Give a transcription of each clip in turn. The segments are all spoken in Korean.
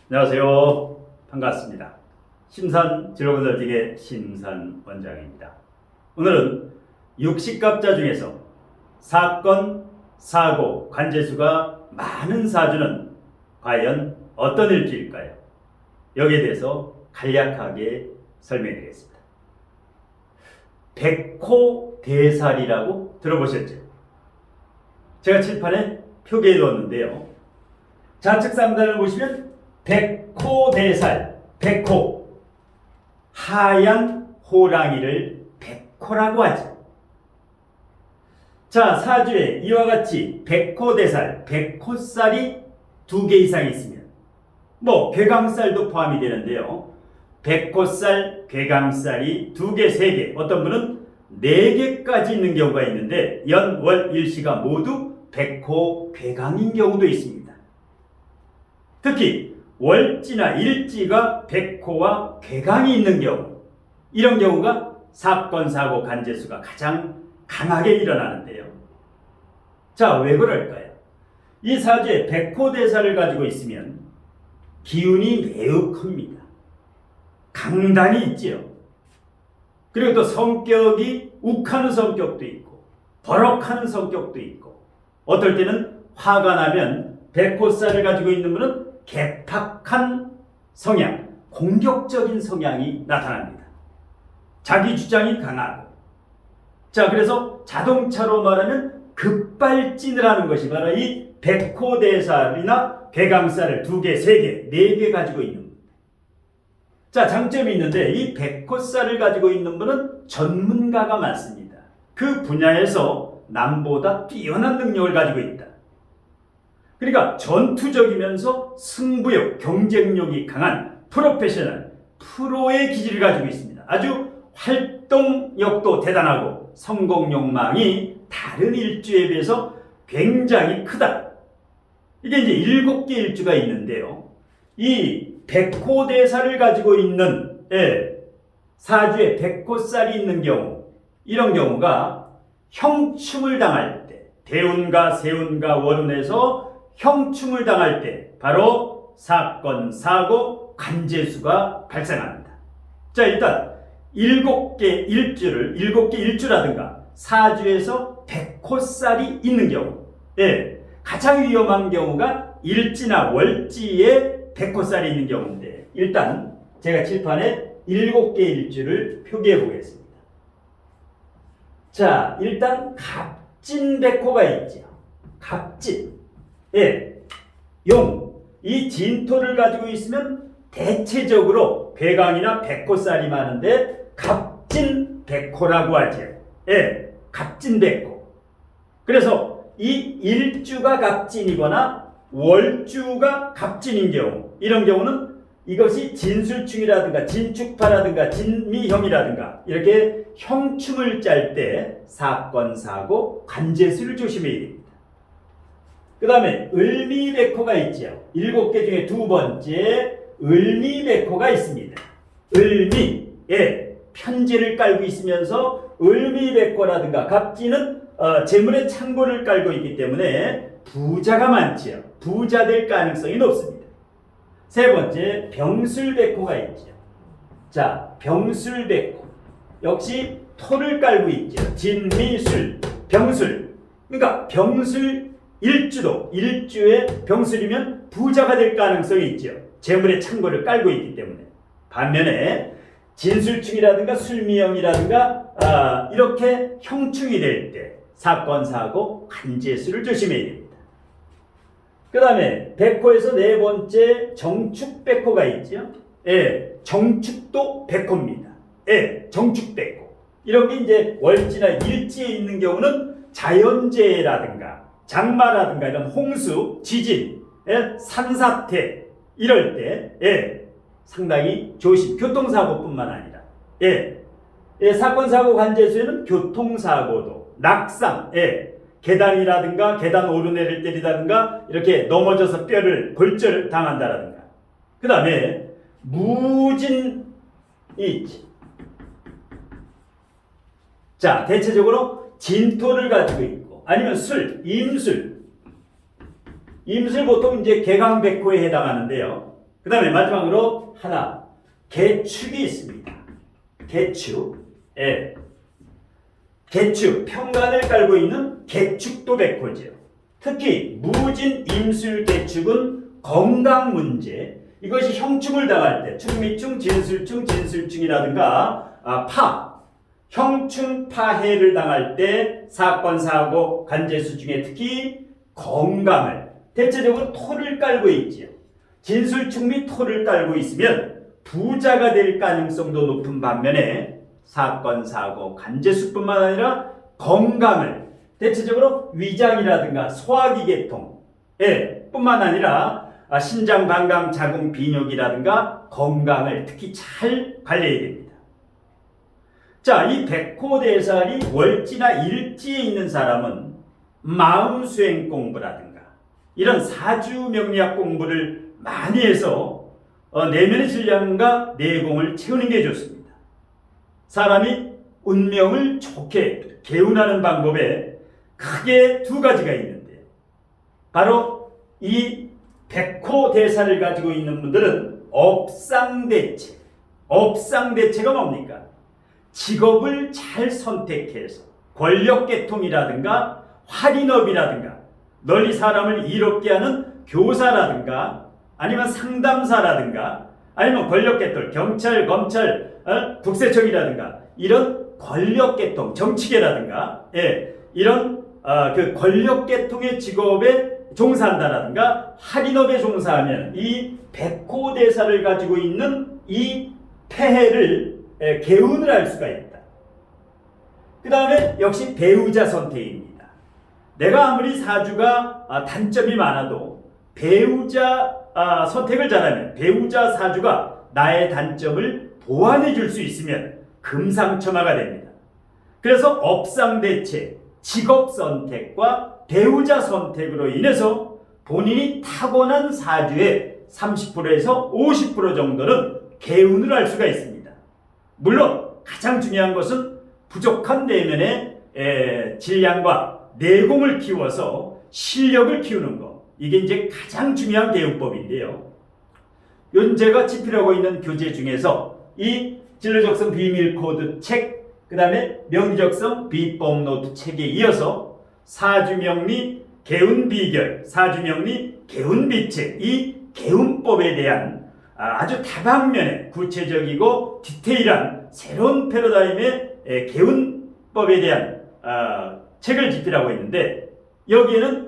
안녕하세요. 반갑습니다. 심산진로건설직의 심산원장입니다. 오늘은 60갑자 중에서 사건, 사고, 관재수가 많은 사주는 과연 어떤 일주일까요? 여기에 대해서 간략하게 설명드리겠습니다. 백호대살이라고 들어보셨죠? 제가 칠판에 표기해 두었는데요. 좌측 상단을 보시면 백호대살, 백호, 하얀 호랑이를 백호라고 하죠. 자, 사주에 이와 같이 백호대살, 백호살이 2개 이상 있으면 괴강살도 포함이 되는데요. 백호살, 괴강살이 2개, 3개, 어떤 분은 4개까지 있는 경우가 있는데 연, 월, 일시가 모두 백호, 괴강인 경우도 있습니다. 특히 월지나 일지가 백호와 괴강이 있는 경우, 이런 경우가 사건, 사고, 관재수가 가장 강하게 일어나는데요. 자, 왜 그럴까요? 이 사주에 백호대사를 가지고 있으면 기운이 매우 큽니다. 강단이 있지요. 그리고 또 성격이 욱하는 성격도 있고 버럭하는 성격도 있고, 어떨 때는 화가 나면 백호살을 가지고 있는 분은 개팍한 성향, 공격적인 성향이 나타납니다. 자기 주장이 강하고, 자, 그래서 자동차로 말하면 급발진을 하는 것이 바로 이 백호대살이나 괴강살을 2개, 3개, 4개 가지고 있는 분. 자, 장점이 있는데 이 백호살을 가지고 있는 분은 전문가가 많습니다. 그 분야에서 남보다 뛰어난 능력을 가지고 있다. 그러니까 전투적이면서 승부욕, 경쟁력이 강한 프로페셔널, 프로의 기질을 가지고 있습니다. 아주 활동력도 대단하고 성공 욕망이 다른 일주에 비해서 굉장히 크다. 이게 이제 7개 일주가 있는데요. 이 백호대살을 가지고 있는 사주에 백호살이 있는 경우, 이런 경우가 형충을 당할 때, 대운과 세운과 월운에서 형충을 당할 때 바로 사건, 사고, 관재수가 발생합니다. 자, 일단 7개 일주라든가 사주에서 백호살이 있는 경우, 가장 위험한 경우가 일지나 월지에 백호살이 있는 경우인데, 일단 제가 칠판에 7개 일주를 표기해 보겠습니다. 자, 일단 갑진백호가 있죠. 갑진. 용. 이 진토를 가지고 있으면 대체적으로 괴강이나 백호살이 많은데 갑진백호라고 하죠. 갑진백호. 그래서 이 일주가 갑진이거나 월주가 갑진인 경우, 이런 경우는 이것이 진술충이라든가 진축파라든가 진미형이라든가 이렇게 형충을 짤 때 사건, 사고, 관재수를 조심해야 됩니다. 그 다음에 을미백호가 있죠. 7개 중에 2번째 을미백호가 있습니다. 을미, 편제를 깔고 있으면서 을미백호라든가 갑진은 재물의 창고를 깔고 있기 때문에 부자가 많지요. 부자 될 가능성이 높습니다. 3번째 병술백호가 있죠. 자, 병술백호 역시 토를 깔고 있죠. 진미술, 병술. 그러니까 병술 일주에 병술이면 부자가 될 가능성이 있죠. 재물의 창고를 깔고 있기 때문에. 반면에 진술충이라든가 술미형이라든가 이렇게 형충이 될 때 사건, 사고, 관재수를 조심해야 됩니다. 그 다음에 백호에서 4번째 정축백호가 있죠. 정축도 백호입니다. 정축백호. 이런 게 이제 월지나 일지에 있는 경우는 자연재해라든가 장마라든가 이런 홍수, 지진, 산사태 이럴 때 상당히 조심, 교통사고뿐만 아니라 사건, 사고, 관재수에는 교통사고도, 낙상, 계단이라든가 계단 오르내릴 때리다든가 이렇게 넘어져서 골절 당한다라든가, 그 다음에 무진이 있지. 자, 대체적으로 진토를 가지고 있고, 아니면 임술 보통 이제 개강백호에 해당하는데요. 그 다음에 마지막으로 하나, 계축이 있습니다. 계축. 예. 계축, 평관을 깔고 있는 계축도 백호죠. 특히 무진 임술 계축은 건강 문제, 이것이 형충을 당할 때 충미충, 진술충, 진술충이라든가 형충 파해를 당할 때 사건, 사고, 간제수 중에 특히 건강을 대체적으로 토를 깔고 있지요. 진술충 및 토를 깔고 있으면 부자가 될 가능성도 높은 반면에 사건, 사고, 간제수뿐만 아니라 건강을 대체적으로 위장이라든가 소화기 계통에 뿐만 아니라 신장, 방광, 자궁, 비뇨기라든가 건강을 특히 잘 관리해야 됩니다. 자, 이 백호대살이 월지나 일지에 있는 사람은 마음수행 공부라든가 이런 사주명리학 공부를 많이 해서 내면의 질량과 내공을 채우는 게 좋습니다. 사람이 운명을 좋게 개운하는 방법에 크게 두 가지가 있는데요. 바로 이 백호대사를 가지고 있는 분들은 업상대체. 업상대체가 뭡니까? 직업을 잘 선택해서 권력계통이라든가 활인업이라든가 널리 사람을 이롭게 하는 교사라든가 아니면 상담사라든가 아니면 권력계통, 경찰, 검찰, 국세청이라든가 이런 권력계통, 정치계라든가 이런 그 권력계통의 직업에 종사한다라든가 할인업에 종사하면 이 백호대사를 가지고 있는 이 폐해를 개운을 할 수가 있다. 그 다음에 역시 배우자 선택입니다. 내가 아무리 사주가 단점이 많아도 배우자 선택을 잘하면 배우자 사주가 나의 단점을 보완해 줄 수 있으면 금상첨화가 됩니다. 그래서 업상대체, 직업 선택과 배우자 선택으로 인해서 본인이 타고난 사주의 30%에서 50% 정도는 개운을 할 수가 있습니다. 물론 가장 중요한 것은 부족한 내면의 질량과 내공을 키워서 실력을 키우는 것. 이게 이제 가장 중요한 개운법인데요. 요즘 제가 집필하고 있는 교재 중에서 이 진로적성 비밀 코드 책, 그 다음에 명리적성 비법 노트 책에 이어서 사주명리 개운 비결, 사주명리 개운 비책, 이 개운법에 대한 아주 다방면의 구체적이고 디테일한 새로운 패러다임의 개운법에 대한 책을 집필하고 있는데 여기에는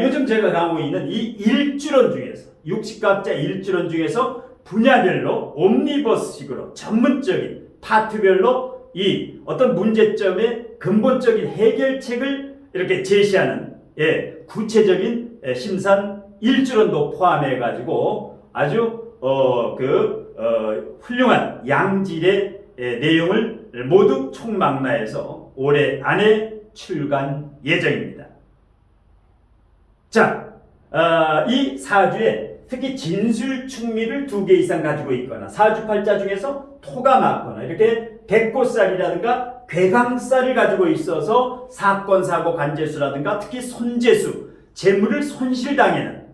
요즘 제가 강하고 있는 이 일주론 중에서 60갑자 일주론 중에서 분야별로 옴니버스식으로 전문적인 파트별로 이 어떤 문제점의 근본적인 해결책을 이렇게 제시하는 구체적인 심산 일주론도 포함해 가지고 아주 훌륭한 양질의 내용을 모두 총망라해서 올해 안에 출간 예정입니다. 자, 이 사주에 특히 진술충미를 2개 이상 가지고 있거나 사주팔자 중에서 토가 많거나 이렇게 백호살이라든가 괴강살을 가지고 있어서 사건, 사고, 간제수라든가 특히 손재수, 재물을 손실당하는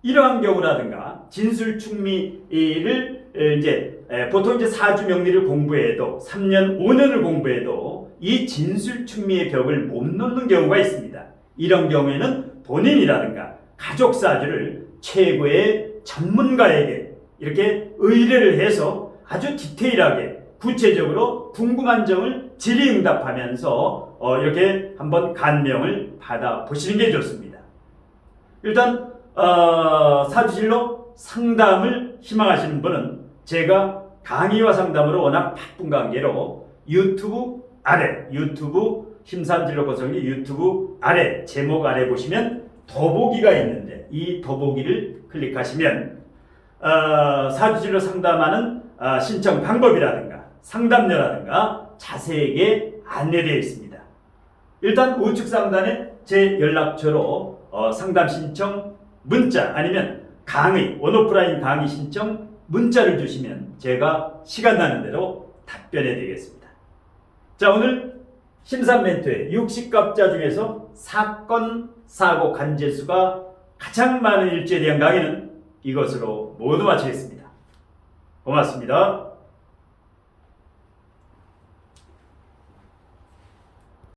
이러한 경우라든가 진술충미를 이제 보통 이제 사주명리를 공부해도 3년, 5년을 공부해도 이 진술충미의 벽을 못 넘는 경우가 있습니다. 이런 경우에는 본인이라든가 가족사주를 최고의 전문가에게 이렇게 의뢰를 해서 아주 디테일하게 구체적으로 궁금한 점을 질의응답하면서 이렇게 한번 간명을 받아보시는 게 좋습니다. 일단 사주실로 상담을 희망하시는 분은 제가 강의와 상담으로 워낙 바쁜 관계로 유튜브 심산진로 고성리 유튜브 아래 제목 아래 보시면 더보기가 있는데 이 더보기를 클릭하시면 사주진로 상담하는 신청 방법이라든가 상담료라든가 자세하게 안내되어 있습니다. 일단 우측 상단에 제 연락처로 상담 신청 문자 아니면 강의 온오프라인 강의 신청 문자를 주시면 제가 시간 나는 대로 답변해 드리겠습니다. 자, 오늘 심산 멘토의 60갑자 중에서 사건, 사고, 간제수가 가장 많은 일주에 대한 강의는 이것으로 모두 마치겠습니다. 고맙습니다.